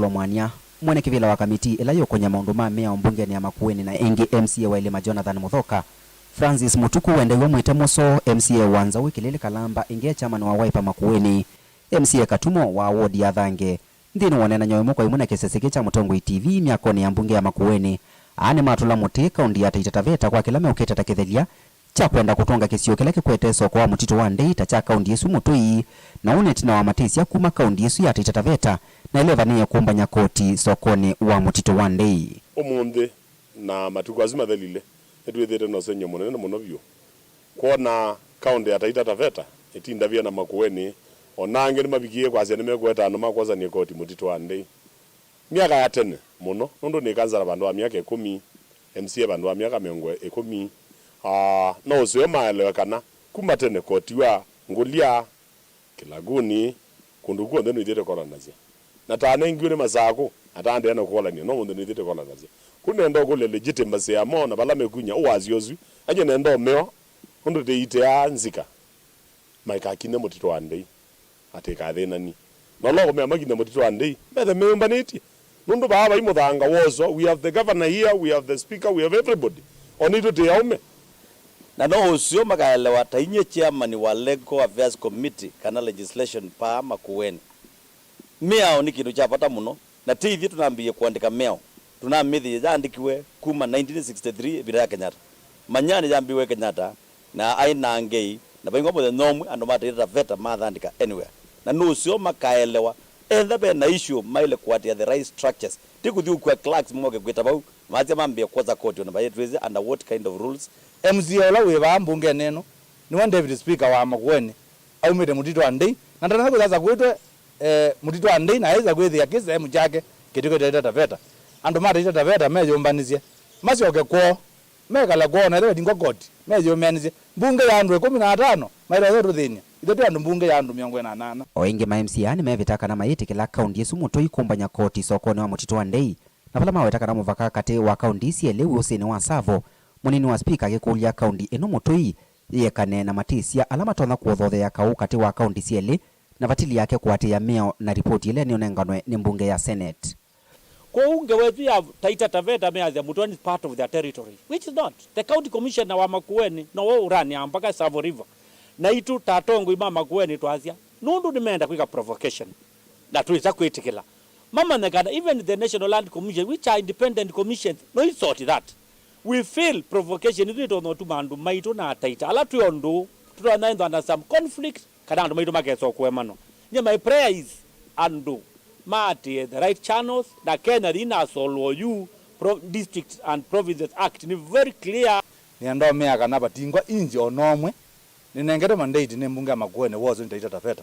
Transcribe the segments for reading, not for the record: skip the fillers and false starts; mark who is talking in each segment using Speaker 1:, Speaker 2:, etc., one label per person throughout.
Speaker 1: Paulo Mwanya mwene kivila wa kamiti ila yokonya maundu ma mea mbunge ni ya Makueni na engi MCA wa Ilima Jonathan Muthoka Francis Mutuku wende mwite moso MCA wanza wikilili Kalamba ingia chairman wa Wiper Makueni MCA Katumo wa ward ya Thange ndino wanena nyoyo kwa imuna keseseke cha Mutongoi TV myakoni ya mbunge ya Makueni ane matula muti kaundi ya Taita Taveta kwa kilame uketa takithelia cha kwenda kutonga kisio kile kikweteso kwa Mutito wa Ndeita cha kaundi yesu Mutui na unetina wa matisia kuma kaundi yesu ya Taita Taveta na elevania kumbanya koti sokoni wa Mutito wa Ndei
Speaker 2: omunde na matuko azima thelile etwethete no senyo munene muno byo kuona kaundi ya Taita Taveta etinda vya na Makueni onange ni mabikie kwa ase nimegweta no makwaza ni koti Mutito wa Ndei miaka ya tene muno ndo ni kanzara bandu wa miaka 10 MCA bandu wa miaka 10 no sio maelewekana kuma tene koti wa ngulia Kilaguni kunduko ndeno ithete kola nazia na tane ngione mazako atande na kola ni no ndeno ithete kola nazia kuna ndo kule legitimacy ya mona bala mekunya owaziozwi anye ndo meo ndo de ite anzika maika kine Mutito wa Ndei ateka thena ni no logo me magina Mutito wa Ndei bethe memba niti ndo baba imuthanga wozo we have the governor here we have the speaker we have everybody onito te yaume
Speaker 3: na no usio makaelewa tainye chairman wa Legal Affairs Committee kana legislation pa Makueni miao ni kindu chapata muno na tithi tunaambie kuandika miao tunamithi yaandikiwe kuma 1963 bila Kenyatta manyani jambiwe Kenyatta na aina ngei na baingo mo nomwe ando Taita Taveta mathandika anywhere na no usio makaelewa either be na issue maile kwatia the right structures tikuthiu kwa clerks mmoke kwita bau maze mambia kwaza court na baye tweze under what kind of rules
Speaker 4: MCA la we ba mbunge neno ni one David speaker wa Makueni au mede Mutito wa Ndei na ndana kuzaza kwetwe Mutito wa Ndei na heza kwethia kisa mjake kitiko Taita Taveta ando Taita Taveta mejo mbanizia masi oke kwa megala kwa na ile dingo god mejo menizia mbunge ya andu 15 maira yetu thinya ithete andu mbunge ya andu 48
Speaker 1: oinge ma MCA ni mevitaka na mayiti kila kaundi yesu Mutoi kumbanya koti sokoni wa Mutito wa Ndei na pala mawetaka na muvaka kate wa kaundi isi lewe usini wa Savo munini wa speaker gikulia kaundi eno Mutoi yekane na matisia alama tona kuothothe ya kau kate wa kaundi siele na vatili yake kuate ya meo na ripoti ile ni onenganwe ni mbunge ya Senate
Speaker 5: kwa unge wetu ya Taita Taveta meazia Mutoni is part of their territory which is not the county commissioner wa Makueni no wo urani mpaka Savo River na itu tatongo ima Makueni twazia nundu nimeenda kwika provocation na tuiza kwitikila mama negada even the National Land Commission which are independent commissions no it's sort that we feel provocation is it no tumandu maito na Taita ala tuyondo tunaenda na some conflict kada ndo maito makeso kwemano nya my prayer is ando mati the right channels na Kenya ina solo you district and provinces act ni very clear
Speaker 4: ni ndo miaka na batingwa inji onomwe ni nengere mandate ni mbunge Makueni wozo Taita Taveta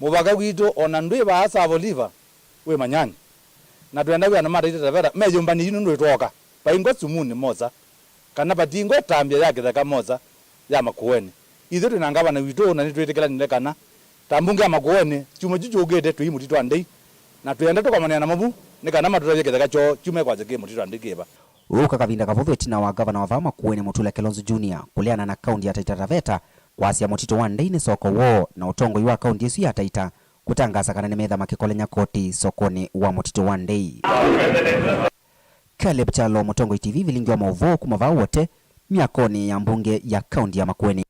Speaker 4: mubaka gwitu ona ndwe ba Savo River we manyani na twenda kwa na Taita Taveta mejo mbani yinu ndo itoka baingo sumuni moza kana batingo tambia yake thaka moza ya Makueni ithu tunangaba na wito na nitwetekela nilekana tambunge ya Makueni chuma jujugete twi Mutito wa Ndei na twenda tukamania na Mauvoo nikana matutaje thaka cho chume kwa zake Mutito wa Ndei keba
Speaker 1: uka kavinda kavutho tina wa governor wa Makueni Mutula Kilonzo Junior kuliana na kaundi ya Taita Taveta kwa asia Mutito wa Ndei ni soko wo na utongo wa kaundi yesu ya Taita kutangaza kana nimetha makikolenya koti sokoni wa Mutito wa Ndei Caleb Chalo Mutongoi TV Vilingi wa Mauvoo kumavaa wote miakoni ya mbunge ya kaundi ya Makueni.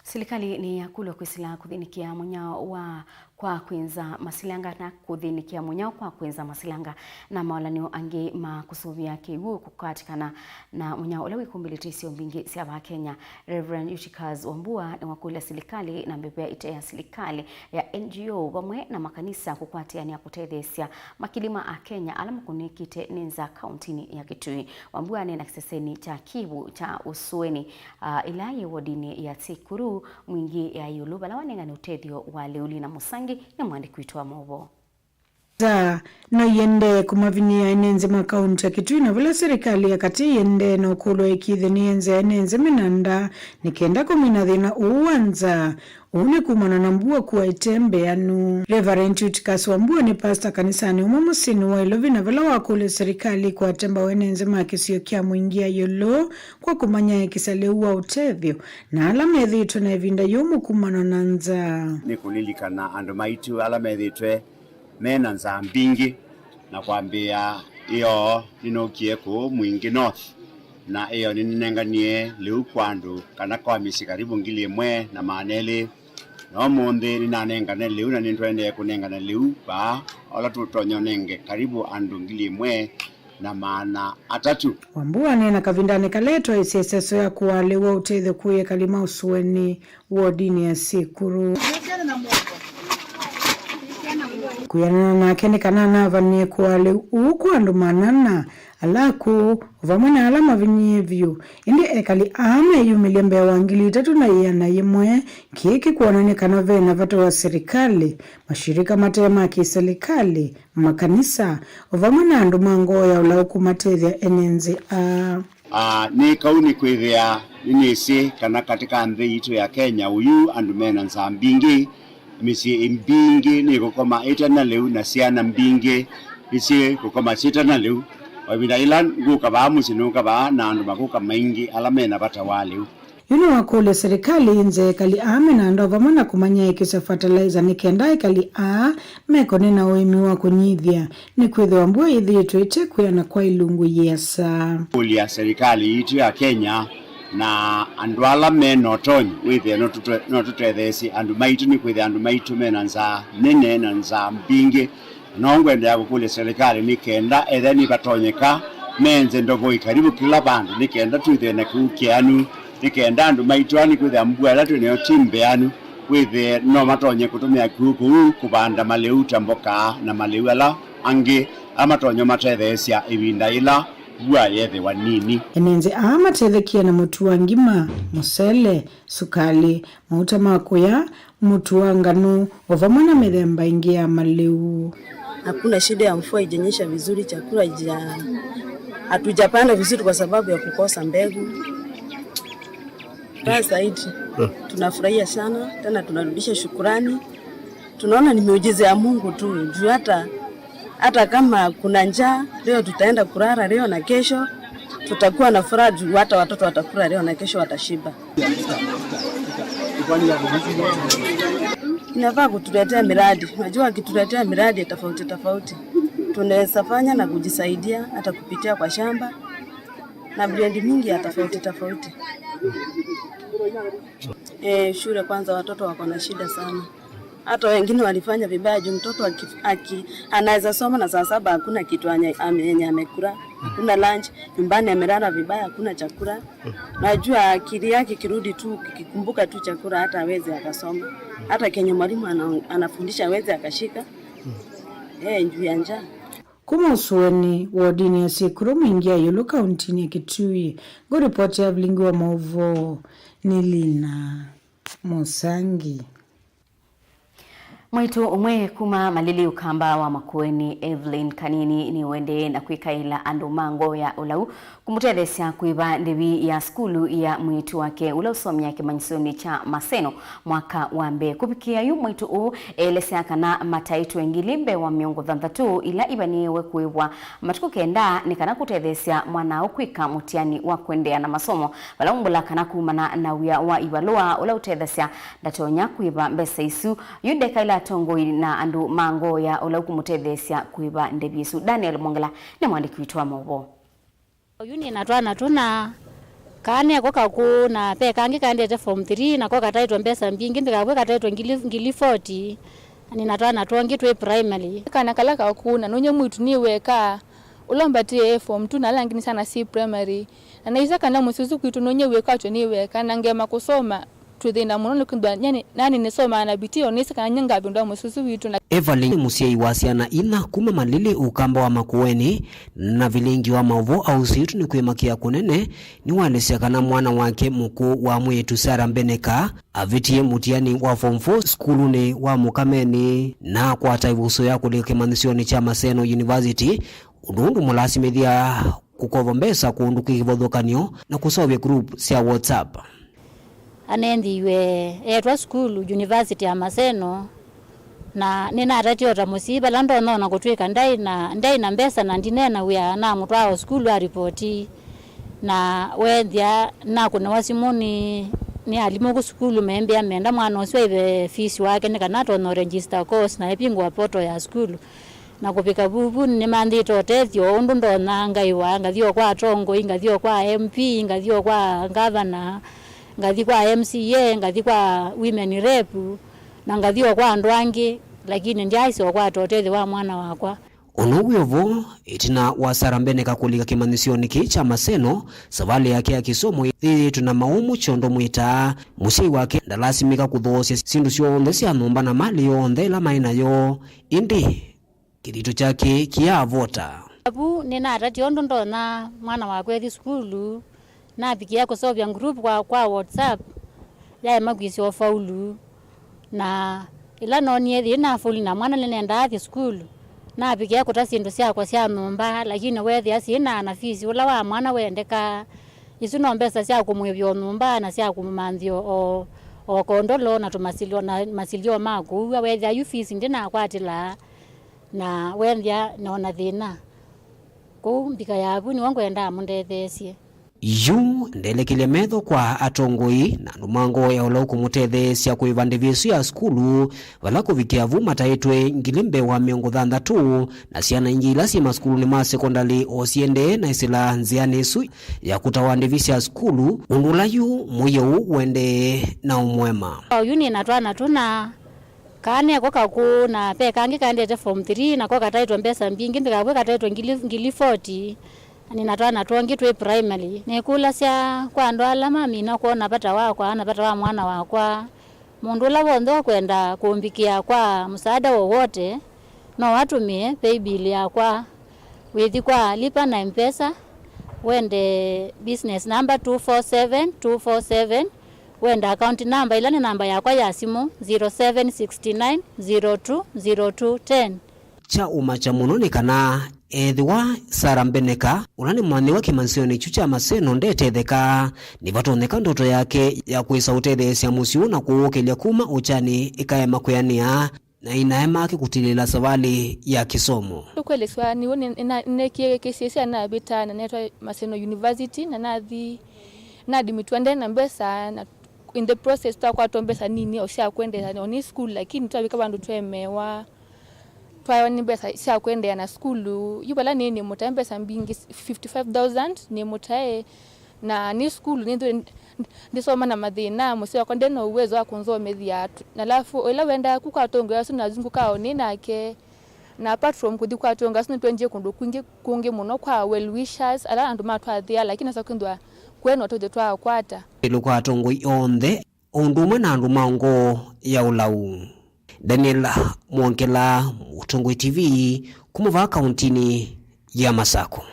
Speaker 6: Serikali ni yakulu kwisila kuthinikia munyao wa kwa kwenza masilanga na kuthinikia munyao kwa kwenza masilanga na mawalanio ange makusuvia kiwu kukatikana na munyao ule wikumbilitisio mbingi siya Kenya. Reverend Eutychus Wambua ni wakula serikali na mbebea ite ya serikali ya NGO wamwe na makanisa kukwatia ni ya kutethesia makilima a Kenya alama kunikite ninza kauntini ya Kitui. Wambua ni na kiseseni cha kibu cha usueni ilaye wadini ya Tikuru mwingi ya yulu bala wanenga ni utedio wa Leuli na Musangi na mwandiki wetu wa Mauvoo.
Speaker 7: No yende kumavinia enenze makaunti ya Kitui na vile serikali ya kati yende no kulo ikithe ni enenze minanda nikenda kuminathina uwanza une kumana na mbua kuwa itembe anu. Reverend Eutychus Wambua ni pasta kanisani umamusini wa ilovi na vila wakule serikali kwa temba wenenze makisio kia mwingia yolo kwa kumanya ikisale uwa utevyo na alamethitwe na evinda yomu kumana nanza
Speaker 8: ni kulilika na ando maitu alamethitwe mena nzambingi na kwambia iyo ninokie ku Mwingi North na iyo ninenganie liu kwandu kana kwa misi karibu 1,000 na maneli no mundi ninanengane liu na nintwende kunengana liu ba ola tutonyo nenge karibu andu 1,000 na maana atatu.
Speaker 7: Wambua nena kavindane kaletwa isiseso ya kuwalewa utedhe kuye kalima usuweni wodini ya Sikuru. Kuyanana na kene kanana vanie kuwale uku andu manana alaku uvamwana alama vinyevyo indi ekali ame yumilia mbea wangili 301 kiki kuwanani kanovena vato wa serikali, mashirika matema ya kiserikali, makanisa uvamwana andu mangoya ulauku matedhia enenzi
Speaker 8: ni kauni kwithia inisi kana katika nthi itu ya Kenya uyu andu mena nzambingi misi imbingi ni gukoma itana liu na ciana mbingi isi gukoma citana liu wabida ilan guka ba musinuka ba na andu maguka maingi alamena bata waliu
Speaker 7: yuno wakule serikali inze kali ame na ndo vamana kumanya ikisa fertilizer nikenda ikali meko nina uimi wa kunyithia ni kwithe wambua ithi tuite kuyana kwa ilungu yesa
Speaker 8: ulia serikali itu ya Kenya na andu ala meno tonyi withe no tutethesi andu maitu ni kwithe andu maitu mena nza nene na nza mbingi nongwende ya kukule serikali nikenda etheni batonyeka menze ndovoi karibu kila bandu nikenda tuithe na kukianu nikenda andu maitu ani kwithe ambua latu neo timbe anu withe no matonye kutumia kuku kubanda maleu tamboka na maleu ala angi amatonyo matethesia ibinda ila bua yethe wanini
Speaker 7: enenze amatethekia na mutu wa ngima musele sukali mauta makuya mutu wa nganu ovamwana mithemba ingi ya maleu.
Speaker 9: Hakuna shida ya mvua ijenyesha vizuri, chakula hatujapanda vizuri kwa sababu ya kukosa mbegu. Sasa hivi tunafurahia sana, tena tunarudisha shukrani. Tunaona ni miujiza ya Mungu tu. Juu hata kama kuna njaa, leo tutaenda kulala leo na kesho tutakuwa na furaha juu hata watoto watakula leo na kesho watashiba. Inafaa kutuletea miradi. Unajua kituletea miradi tofauti tunaweza fanya na kujisaidia hata kupitia kwa shamba na brand mingi ya tofauti. Shule kwanza watoto wako na shida sana. Hata wengine walifanya vibaya juu mtoto anaweza soma na saa 7 hakuna kitu yenye amekula, hakuna lunch, nyumbani amelala vibaya, hakuna chakula. Najua akili yake kirudi tu kikumbuka tu chakula hata aweze akasoma. Hata kenye mwalimu anafundisha aweze akashika. Juu ya njaa.
Speaker 7: Kuma usuweni wodini ya Sikuru mingia yulu kauntini ya Kitui. Go report ya Vilingi wa Mauvoo Nilina Musangi.
Speaker 6: Mwitu umwe kuma malili ukamba wa makueni Evelyn Kanini ni wende na kuikaila andu mango ya ulau kumutedesya kuiba ndebi ya skulu ya mwitu wake ula usomya kimanyisoni cha Maseno mwaka wambe kupikia yu mwitu elesya kana mataitu engilimbe wa miongo 33 ila ibaniwe kuibwa matuku kenda ni kana kutedesya mwana ukwika mutiani wa kuendea na masomo wala umbula kana kumana na uya wa ibalua ula utedesya datonya kuiba mbesa isu yude kaila tongoi na andu mango ya ula kumutedesya kuiba ndebi isu. Daniel Mongela ni mwandiki wetu wa Mauvoo.
Speaker 10: Yuni natwana tuna kane koka ku na pe kangi kandete form 3 na koka taitwa mbesa mbingi ndikabwe kataitwa ngili 40 ani natwana twangi twe primary
Speaker 11: kana kalaka ku na nonye mwitu niweka ulombatie form 2 na langini sana si primary na naisa kana musuzu kwitu nonye weka cho niweka na ngema kusoma tuthina muno kundwa nani nisoma na bitio nisika nyanga bindwa mususu witu na
Speaker 12: Evelyn musiai wasiana ina kuma malili ukamba wa makueni na Vilingi wa Mauvoo au situ ni kuimakia kunene ni walesya kana mwana wake muku wa mwetu Sara Mbeneka avitie mutiani wa form 4 skuluni wa Mukameni na kwa taivuso ya kulike manisioni cha Maseno University udundu mulasimithia kukovombesa kuunduki kivodhokanio na kusovya group sia WhatsApp.
Speaker 10: Anendiwe etwa school university ya Maseno na nina ratio ta musiba lando na kutwika ndai na mbesa na ndinena wea na mtu wa school wa reporti na wendya na kuna wasimuni ni alimu ku skulu membe amenda mwana oswe ibe fees wake ni kanato no register course na epingwa poto ya skulu na kupika bubu ni mandi totethio undu ndona ngai wa ngathio kwa tongo ingathio kwa MP ingathio kwa governor ngathi kwa MCA ngathi kwa women rep na ngathio kwa andu angi lakini ndiaiso kwa totethi wa mwana wakwa
Speaker 12: Onogwevo itina wasara mbeneka kulika kimanisioni kicha maseno savali yake ya kisomo ili tuna maumu chondo mwita musei wake ndalasimika kuthosia sindu sionthe cia numba na mali yonthe ila maina yo indi kiritu chake kiavota
Speaker 10: abu nina atati ondo ndona mwana wakwe thi skulu na pikia kusovya group kwa WhatsApp ya magwisi ofaulu na ila nonie thi na fuli na mwana nenda athi skulu na pikia kutasindu cia kwa cia numba lakini wethi asina na fees ula wa mwana wendeka isu no mbesa cia kumwebyo numba na cia kumanthio o kondolo na tumasilio na masilio maku wethi ayu fees ndina kwatila na wendia naona thina ko mbika yabu ni wangu enda mundethesie
Speaker 12: yu ndelekile metho kwa atongoi na numango ya ola kumutethesia kuivandivisu ya skulu vala kuvikia vuma taitwe ngilimbe wa miongo thanthatu na ciana ingila cia maskulu ni ma sekondari osiende na isila nziani isu ya kutawandivisi ya skulu undulayu muyeu wende na umwema
Speaker 10: oyu ni natwana tuna kane ko kaku na pe kangi kandete form 3 na ko kataitwa mbesa mbingi ndikabwe kataitwa ngili 40 ani natwana tongi twe primary nekula cia kwa ndwala mami na kuona pata wakwa anapata wa mwana wakwa mundu la wondo kwenda kumbikia kwa msaada wowote no watumie pay bill yakwa withi kwa lipa na mpesa wende business number 247247 wenda account number ilani namba yakwa ya simu 0769020210
Speaker 12: cha umacha munoni kana ethiwa Sara Mbeneka unani mwani wa kimansioni chucha maseno ndetetheka ni vatoneka ndoto yake ya kuisa utethesia musiu na kuwokelia kuma uchani ikaema kuyania na inaema akikutilila savali ya kisomo
Speaker 11: kweli swani woni nekie KCSE na bita na netwa Maseno University na nadi mitwende na mbesa na in the process kwa tombesa nini osha kwende oni school lakini twabika bandu twemewa twa ni besa sia kwende na school yubala nini mutambesa mbingi 55,000 ni mutae na ni school ni ndisoma na mathina musio kwende no uwezo akunzomethia na alafu ila wenda kukatonga yasu na zunguka oni nake na apart from kuthi kwatonga sinu twenje kundu kungi muno kwa well wishers ala andu matwathia lakini sakindwa kweno tothe twa kwata
Speaker 12: ilukwa tongo yonthe unduma na andu maungo ya ulau Daniel Mwonkela Mutongwe TV kumuva kauntini ya Masako.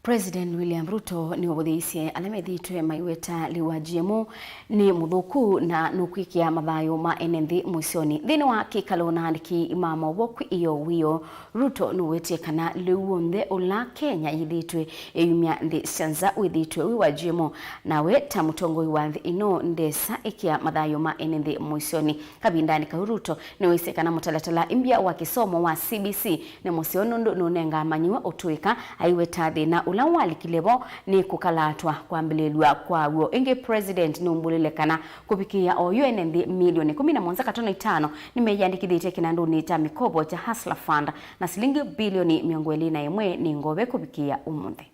Speaker 6: President William Ruto ni wabudhiisie alamethitwe maiweta liwa GMO ni muthuku na nukwikia mathayo ma enenthi mwisioni thini wa kikalo na andiki ma Mauvoo iyo wio Ruto nuwetie kana liuonthe ula Kenya yithitwe eyumia nthi cianza withitwe wiwa GMO nawe ta mutongoi wa nthi ino ndesa ikia mathayo ma enenthi mwisioni kabindani ka Ruto niwise kana mutalatala imbia wa kisomo wa CBC ni musiono nunenga manyiwa utuika aiweta thina ula walikilebo ni kukalatwa kwambilelwa kwawo inge president numbulelekana kupikia oyo enenthi milioni 11.5 nimeyandikithite kinanduni ta mikobo cha Hustler Fund na silingi bilioni 21 ni ngove kupikia umuthi.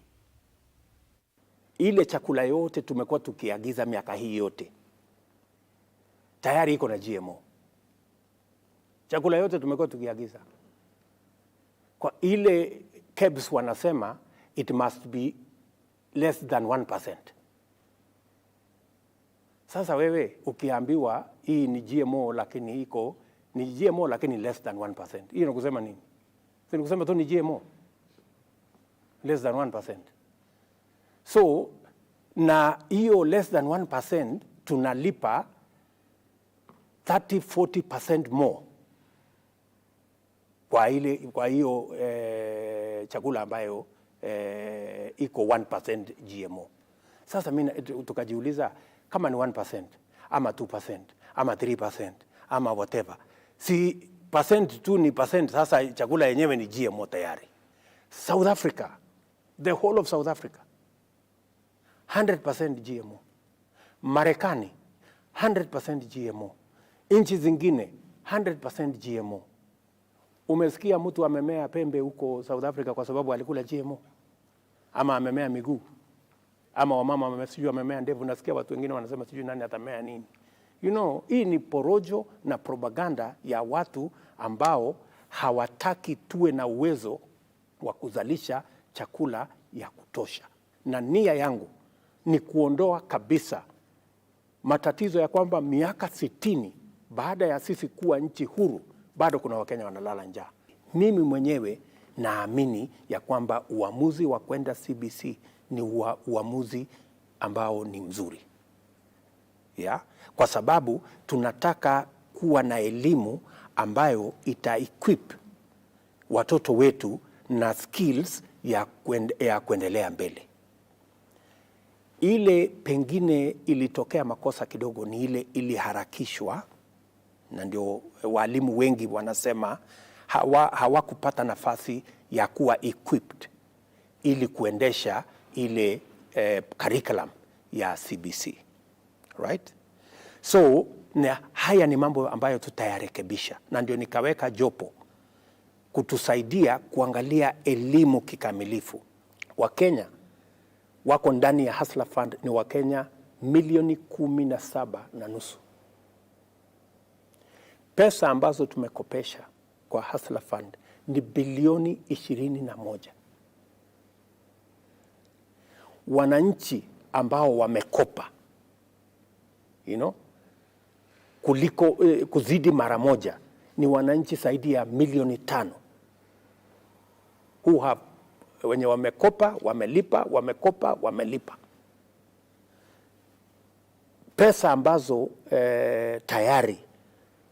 Speaker 13: Ile chakula yote tumekuwa tukiagiza miaka hii yote tayari iko na GMO. Chakula yote tumekuwa tukiagiza kwa ile KEBS wanasema it must be less than 1%. Sasa wewe ukiambiwa hii ni GMO lakini iko ni GMO lakini less than 1%. Hiyo ni kusema nini? Ni kusema tu ni GMO less than 1%. So na hiyo less than 1% tunalipa 30-40% more kwa hiyo chakula ambayo iko 1% GMO. Sasa mimi tukajiuliza kama ni 1% ama 2% ama 3% ama whatever. Si percent tu ni percent, sasa chakula yenyewe ni GMO tayari. South Africa, the whole of South Africa 100% GMO. Marekani 100% GMO. Nchi zingine 100% GMO. Umesikia mtu amemea pembe huko South Africa kwa sababu alikula GMO? Ama amemea miguu? Ama wamama amemea ndevu? Nasikia watu wengine wanasema sijui nani atamea nini. You know, hii ni porojo na propaganda ya watu ambao hawataki tuwe na uwezo wa kuzalisha chakula ya kutosha. Na nia yangu ni kuondoa kabisa matatizo ya kwamba miaka 60 baada ya sisi kuwa nchi huru bado kuna Wakenya wanalala njaa. Mimi mwenyewe naamini ya kwamba uamuzi wa kwenda CBC ni uamuzi ambao ni mzuri. Ya? Kwa sababu tunataka kuwa na elimu ambayo ita-equip watoto wetu na skills ya kuendelea mbele. Ile pengine ilitokea makosa kidogo ni ile iliharakishwa, na ndio walimu wengi wanasema hawakupata nafasi ya kuwa equipped ili kuendesha ile curriculum ya CBC. Right? So haya ni mambo ambayo tutayarekebisha, na ndio nikaweka jopo kutusaidia kuangalia elimu kikamilifu. Wakenya wako ndani ya Hustler Fund ni Wakenya milioni 17.5. Pesa ambazo tumekopesha kwa Hustler Fund ni bilioni 21. Wananchi ambao wamekopa kuliko kuzidi mara moja ni wananchi zaidi ya milioni 5 who have wenye wamekopa, wamelipa, wamekopa, wamelipa. Pesa ambazo tayari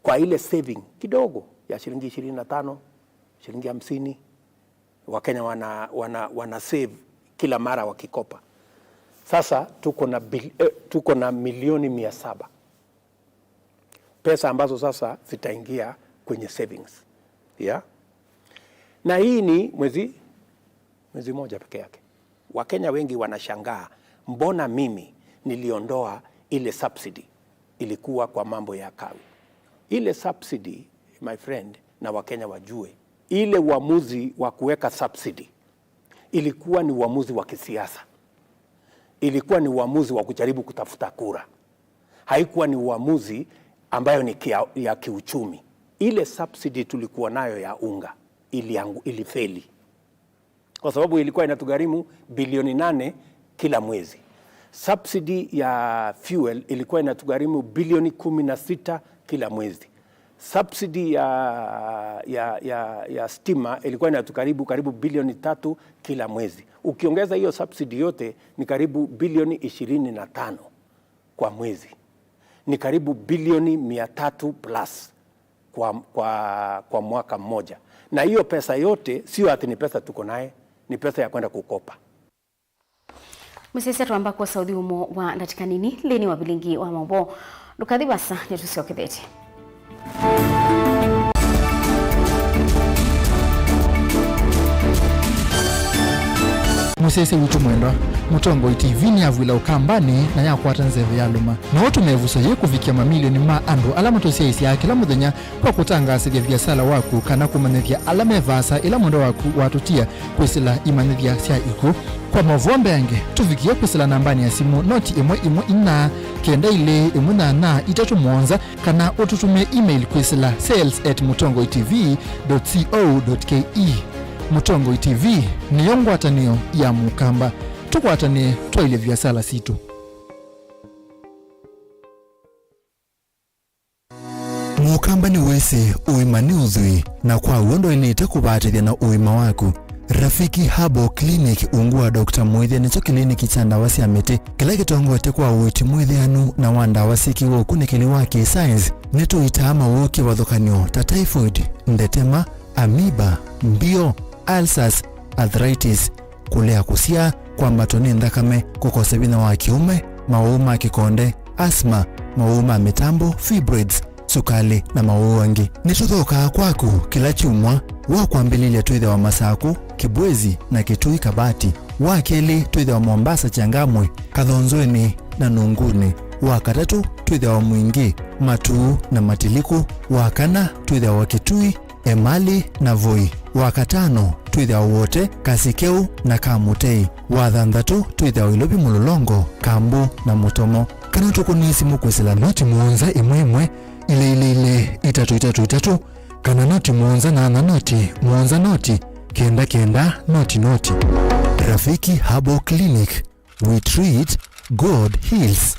Speaker 13: kwa ile saving kidogo ya shilingi 25, shilingi 50, Wakenya wana save kila mara wakikopa. Sasa tuko na milioni 700. Pesa ambazo sasa zitaingia kwenye savings. Yeah? Na hii ni mwezi moja peke yake. Wakenya wengi wanashangaa, mbona mimi niliondoa ile subsidy ilikuwa kwa mambo ya kawi. Ile subsidy, my friend, na Wakenya wajue, ile uamuzi wa kuweka subsidy ilikuwa ni uamuzi wa kisiasa. Ilikuwa ni uamuzi wa kujaribu kutafuta kura. Haikuwa ni uamuzi ambayo ni ya kiuchumi. Ile subsidy tulikuwa nayo ya unga ilifeli. Kwa sababu ilikuwa inatugharimu bilioni 8 kila mwezi. Subsidy ya fuel ilikuwa inatugharimu bilioni 16 kila mwezi. Subsidy ya stima ilikuwa karibu bilioni 3 kila mwezi. Ukiongeza hiyo subsidy yote ni karibu bilioni 25 kwa mwezi. Ni karibu bilioni 300 plus kwa mwaka mmoja. Na hiyo pesa yote sio ati ni pesa tuko naye, ni pesa ya kwenda kukopa.
Speaker 6: Musese twamba kwa Saudi umo wa ndatika nini lini wa Vilingi wa Mauvoo dukadhibasa nyetusiokethete.
Speaker 14: Musese witu mwendwa Mutongo TV ni avwila ukambani na yakwata nzeve yaluma na watu mevuso ye kufikia mamilioni ma andu alama tosiaisi ya kila muthenya kwa kutangasithia biasala waku kana kumanithia alama vasa ila mundo waku watutia kwisila imanithia sia iku kwa Mauvoo mbenge tufikie kwisila nambani ya simu noti 114 kenda ile 18 3 kana ututumie email kwisila sales@mutongotv.co.ke. Mutongo TV ni yongwatanio ya mukamba tukwatanie twaile vyasala situ. Mukamba ni wese uimani uzui na kwa uondo ilite kubatithia na uima waku. Rafiki Habo Clinic ungua Dr. Mwithia nicho kliniki cha ndawa cia miti kila gitongoete kwa uiti mwithianu na wa ndawa cikiwa ukunikili wa science nituitaama woke wathukanio ta typhoid, ndetema, amoeba, mbio, ulcers, arthritis, kulea kusia, kwa matoni ndakame, kukosa bina wa kiume, mauma kikonde, asma, mauma mitambo, fibroids, sukali na mauangi. Nituthoka kwaku kila chumwa wa kwambililia tuithe wa Masaku, Kibwezi na Kitui Kabati, wa keli tuithe wa Mombasa Changamwe, Kathonzweni na Nunguni, wakatatu twithia mwingi matu na matiliku, wakana twithia wa kitui emali na voi, wakatano twithia wote kasikeu na kamutei, wathanthatu twithia ilobi mulolongo kambu na mutomo. Kana tukunisi mukwesela noti muonza imwe ile itatu kana noti muonza na noti muonza noti kenda noti. Rafiki Herbal Clinic, we treat, God heals.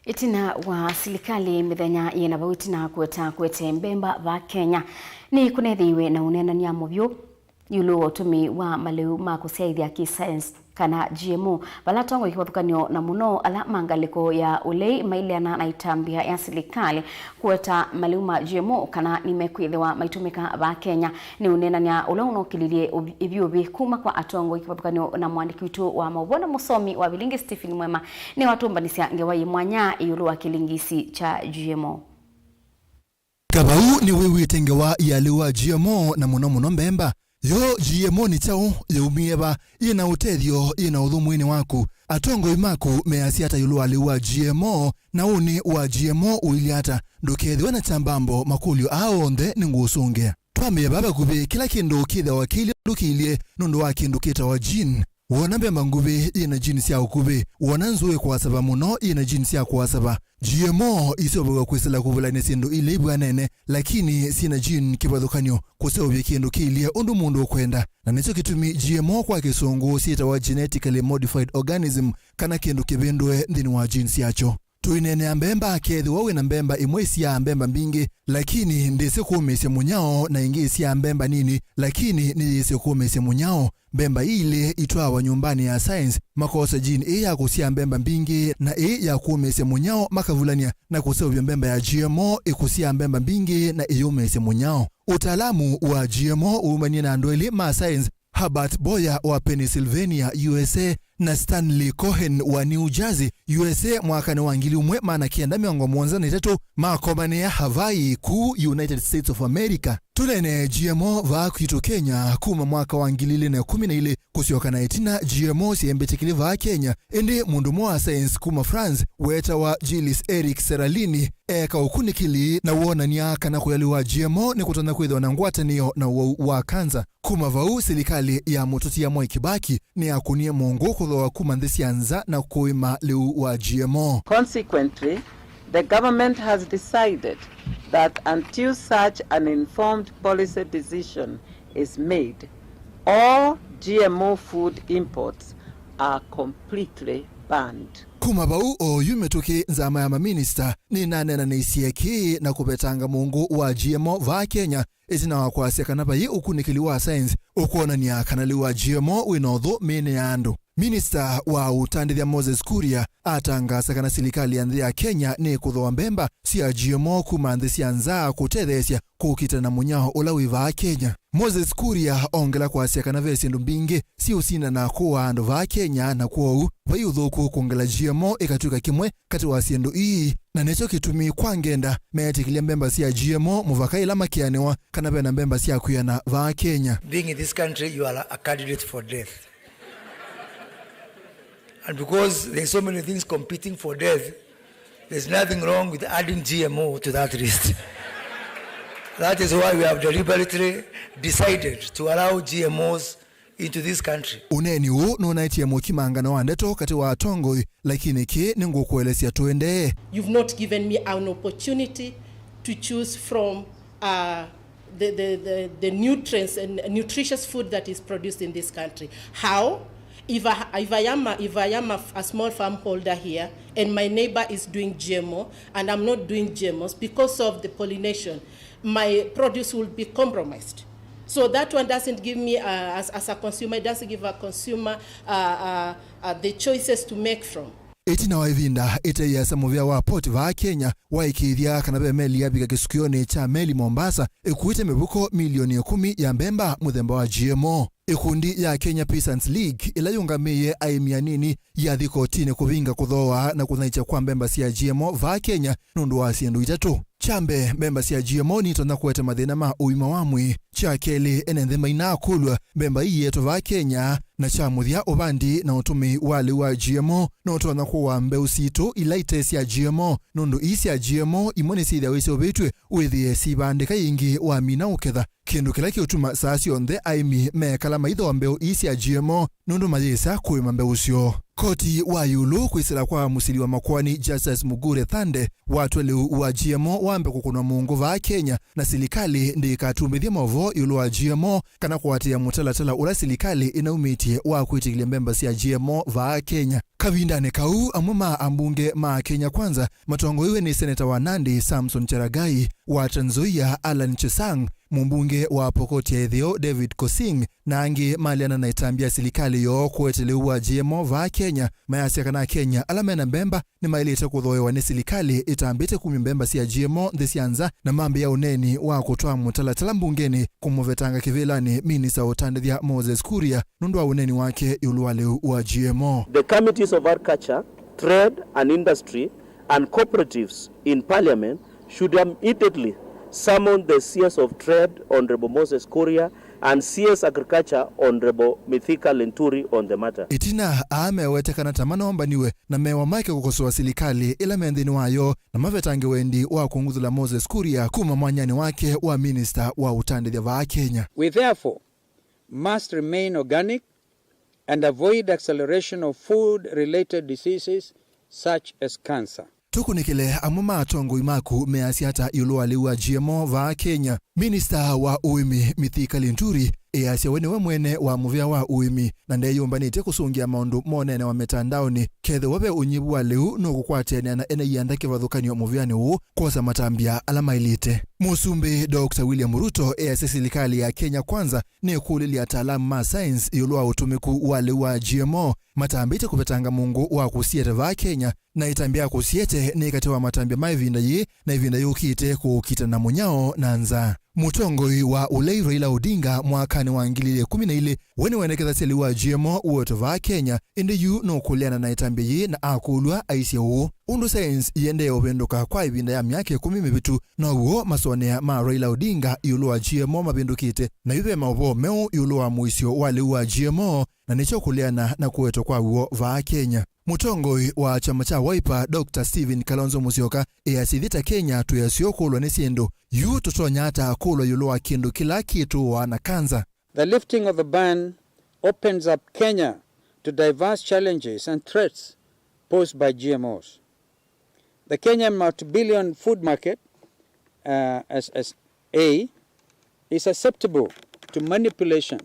Speaker 6: Itina wa serikali mithenya yena bauti na kwete mbemba ba Kenya ni kunethiwe na unenania Mauvoo yulu utumi wa maleu ma kusaithia ki science kana GMO balatongo ikothukanio na muno ala mangaliko ya ulei mailiana na itambia ya serikali kueta maleu ma GMO kana nimekwithiwa maitumika ba Kenya ni unenania ula unokililie ibyo kuma kwa atongo ikothukanio na mwandiki witu wa Mauvoo na musomi wa Vilingi Stephen Mwema ni watumbanisia ngewai mwanya yulu wa kilingisi cha GMO.
Speaker 14: Kabau ni wewe tengewa ya lewa GMO na muno mbemba. Yo GMO ni chao yeumieba ina utethio ina udhumwini waku atongo imaku measiata yulu aliwa GMO na uni wa GMO uiliata ndukethiwa na chambambo makulio aonde ningusunge twame baba kube kila kindu kitha wakili lukilie nundu wa kindu kita wa gene wona mbemba ngube ina gene sia ukube wona nzuwe kwa sababu muno ina gene sia kwa sababu GMO isoboga kwesela kuvula nesindu ile bwanene lakini sina gene kibadhukanyo kusobye kindu kilie undu mundu kwenda na nicho kitumi GMO kwa kisungu sita wa genetically modified organism kana kindu kibindwe ndini wa gene siacho tuinene ambemba kethi wawe na mbemba imwesi ya ambemba mbingi lakini ndese kuumese munyao na ingesi ya ambemba nini lakini ndese kuumese munyao mbemba ile itwawa nyumbani ya science makosa gene ya kusia mbemba mbingi na ya kuumese munyao makavulania na kusebya mbemba ya GMO ikusia mbemba mbingi na iumese munyao. Utaalamu wa GMO umanye na ndwele ma science Herbert Boyer wa Pennsylvania USA na Stanley Cohen wa New Jersey USA mwaka na wangili umwe maana kienda miongo mwanza na itatu makomane ya Hawaii ku United States of America. Tulene GMO va kuito Kenya kuma mwaka wangili na 11 kusioka na itina GMO siembetekili va Kenya ende mundu mwa science kuma France weta wa Gilles Eric Seralini eka ukunikili na uona niaka na kuyaliwa GMO ni kutana kwedho na ngwata niyo na wa kanza kuma vau serikali ya mototi ya Mwai Kibaki ni akunie mongo kudhoa kuma ndesi anza na kuima leu wa GMO.
Speaker 15: Consequently, the government has decided that until such an informed policy decision is made, all GMO food imports are completely banned.
Speaker 14: Kuma bau o yumetoke nzama ya maminista ni nane na neisieki na kubetanga mungu wa GMO va Kenya izina wakwasi kanaba ye ukunikili wa science ukuona ni akanali wa GMO winodho mene ando. Minister wa utandithia Moses Kuria atangasa kana serikali ya Kenya ni kudhoa mbemba sia GMO kuma ndesi anza kutethesia kukita na munyao ulawi va Kenya. Moses Kuria ongela kwa kana vesi ndumbingi si usina na kuwa ando va Kenya na kuwa vayudhoku kongela GMO ikatuka kimwe kati wa siendo ii na necho kitumi kwa ngenda meetikilia mbemba sia GMO muvakaila makianewa kana bena mbemba sia kuyana va Kenya.
Speaker 16: Being in this country you are a candidate for death. And because there's so many things competing for death, there's nothing wrong with adding GMO to that list. That is why we have deliberately decided to allow GMOs into this country.
Speaker 14: Uneni huu nunaitia mukimanga na wandeto kati wa tongoi, lakini ki ningu kuelesia tuende.
Speaker 17: You've not given me an opportunity to choose from the nutrients and nutritious food that is produced in this country. How? If I am a small farm holder here and my neighbor is doing GMO and I'm not doing GMOs because of the pollination, my produce will be compromised. So that one doesn't give me, as a consumer, it doesn't give a consumer the choices to make from.
Speaker 14: Itina waivinda ite ya samovia wa port va Kenya waikithia kanabe meli ya biga kisukione cha meli Mombasa ikuite mebuko milioni 10 ya mbemba muthemba wa GMO. Ikundi ya Kenya Peasants League ila yungamie aimia nini ya dhiko tine kuvinga kudhoa na kunaicha kwa mbemba siya GMO va Kenya nundu wa siendu itatu. chambe mbemba cia GMO ni tona kwete mathina ma uima wa mwi cha keli enenthe maina kulwa mbemba yetu va Kenya na cha muthia ubandi na utumi wali wa GMO no tona kuwa mbeu sito ilaite cia GMO nundu isi ya GMO imone sithia wese obetwe withie sibandika ingi wa mina uketha kindu kila kiutuma saasi onthe aimi mekala maitho wa mbeu isi ya GMO nundu mayesa kuima mbeu sio. Koti wa yulu kwisira kwa musili wa makwani Justice Mugure Thande watwele wa GMO wambe kukuna mungu va Kenya na silikali ndi katumithia Mauvoo yulu wa GMO kana kuwatia mutalatala ula silikali inaumitie wa kuitikilia mbemba sia GMO va Kenya. Kavindane kau amuma ambunge ma Kenya Kwanza matongo iwe ni seneta wa Nandi Samson Cheragai wa Trans Nzoia Alan Chesang mumbunge wa Pokot ya Ethio David Kosing na angi maliana na itambia silikali yo kuwetele wa GMO va Kenya mayasi kana Kenya alamena mbemba ni mailite kuthoewa ni silikali itambite mbemba sia GMO ndesianza na mambi ya uneni wa kutoa mutalatala mbungeni kumuvetanga kivilani minisa utandithia Moses Kuria nundu wa uneni wake yuluwale wa GMO.
Speaker 18: The committees of agriculture, trade and industry and cooperatives in parliament should immediately summon the CS of Trade, Honorable Moses Kuria, and CS Agriculture, Honorable Mithika Lenturi on the matter.
Speaker 14: Itina amewetekana tamana wambaniwe na mewa maike kukosoa silikali ila mendhini wayo na mavetange wendi wa kunguzula Moses Kuria kuma mwanyani wake wa minister wa utandithia va Kenya.
Speaker 19: We therefore must remain organic and avoid acceleration of food-related diseases such as cancer.
Speaker 14: Tukunikile amuma atongo imaku measiata yuluwali wa GMO va Kenya. Minister wa uimi Mithika Lenturi easia wenewe mwene wa muvia wa uimi na ndeyumbanite kusungia maundu monene wa metandaoni kethe wabe unyibu wa leu no kukwatene na ene yanda kivathukanio muviani huu kosa matambia alama ilite. Musumbi Dr. William Ruto easia silikali ya Kenya Kwanza ni kulili ataalamu ma science yulua utumiku wale wa GMO matambite kupetanga mungu wa kusiete va Kenya na itambia kusiete ni katewa matambia maivinda yi na ivinda yukite kukita na munyao na nza. Mutongoi wa ulei Raila Odinga mwakani wa 2012 weni wenekeza seli wa GMO uweto va Kenya indi yu no kuliana na itambia yi na akulwa aisi huu. Undu science yende ya ubenduka kwa ibinda ya miake 10 mibitu na uo masonea ma Raila Odinga yulu wa GMO mabindukite na yupe Mauvoo meu yulu wa muisio wali wa GMO na nicho kuliana na kuweto kwa uo va Kenya. Mutongoi wa chama cha Wiper Dr. Stephen Kalonzo Musyoka easithita Kenya tuyasio kulwa nesiendo yu tutonya ata kulwa yulu wa kindu kila kitu wana kanza.
Speaker 19: The lifting of the ban opens up Kenya to diverse challenges and threats posed by GMOs. The Kenyan multi-billion food market, SSA, is susceptible to manipulation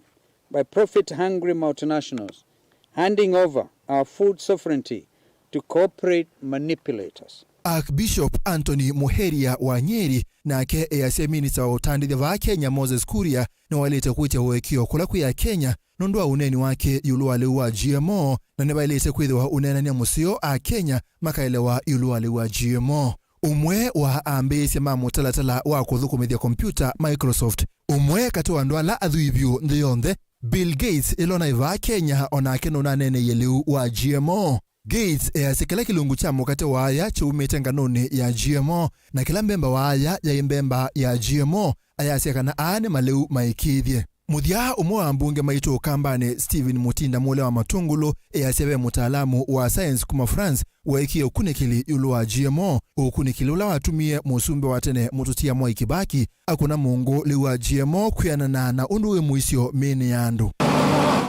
Speaker 19: by profit-hungry multinationals, handing over our food sovereignty to corporate manipulators.
Speaker 14: Archbishop Anthony Muheria wa Nyeri na ke easia minista wa utandithia va Kenya Moses Kuria na walete kuitia uwekio kula ya Kenya nondua uneni wake yuluwale wa GMO na nebailete kwithiwa unenania musio a Kenya makaelewa yuluwale wa GMO. Umwe wa ambesi mamutalatala wa kuthukumithia kompyuta Microsoft umwe katiwa ndwala athuibyu nthionthe Bill Gates ilona iva Kenya onake nuna nene yeliu wa GMO. Gates easikila kilungu cha mukate waya chiumite nganoni ya GMO na kila mbemba waya ya imbemba ya GMO ayasiakana aane maleu maikithie. Muthia umwe wa mbunge maitu ukambane Stephen Mutinda mule wa Matungulu easiabe mutaalamu wa science kuma France waiki ukunikili yulu wa GMO ukunikili ula watumie musumbe watene mututia Mwai Kibaki akuna mungu liwa GMO kuyanana na unduwe muisio mini yandu.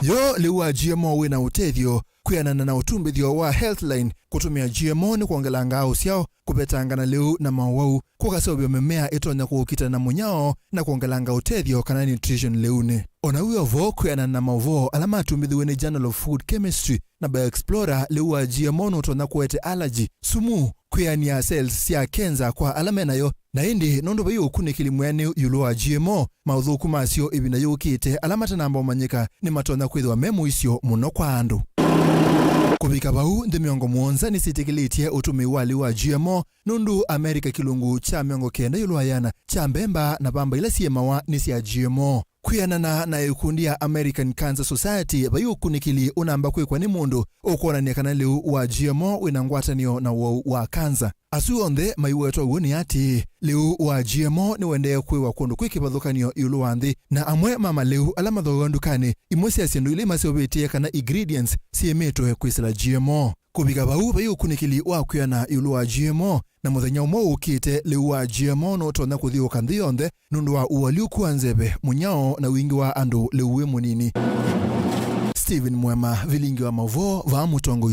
Speaker 14: Yo liwa GMO wina utethio kuyanana na utumbithio wa Healthline kutumia GMO ni kuongelanga usiao kupetanga na leu na Mauvoo kukasobyo mimea itonya kukita na munyao na kuongelanga utethio kana nutrition leune. Ona uyo vo kuyanana na Mauvoo alama atumbithiwe ni Journal of Food Chemistry na Bioexplorer liwa GMO nuotona kuwete allergy sumu kuyania cells sia kenza kwa alama nayo na indi nondo bayo ukunikili mwene yulu wa GMO Mauvoo kumasio ibina yukite alama tanamba umanyika ni matona kwithwa memu isio muno kwa andu. Kubika bau ndi miongo mwonza ni sitikilitie utumi wali wa GMO nundu Amerika kilungu cha miongo kenda yulu ayana cha mbemba na bamba ila siye mawa nisi ya GMO. kwianana na ikundi ya American Cancer Society bayukunikili unamba kwikwa ni mundu ukonania kana liu wa GMO wina ngwatanio na wa cancer. Asuonde maiwetwa uoni ati liu wa GMO ni wende kwiwa kundu kwikibadhukanio iulu wa nthi na amwe mama liu ala mathogondukani imwe asiandu ile masiobetie kana ingredients siemetwe kwisila GMO. Kubiga bau bayukunikili wa kwiana iulu wa GMO na muthenya umwe ukite liu wa GMO no tona kuthiuka nthi yonthe nundu wa uwaliu kuanzebe munyao na wingi wa andu liu we munini. Steven Mwema, Vilingi wa Mauvoo, va Mutongo.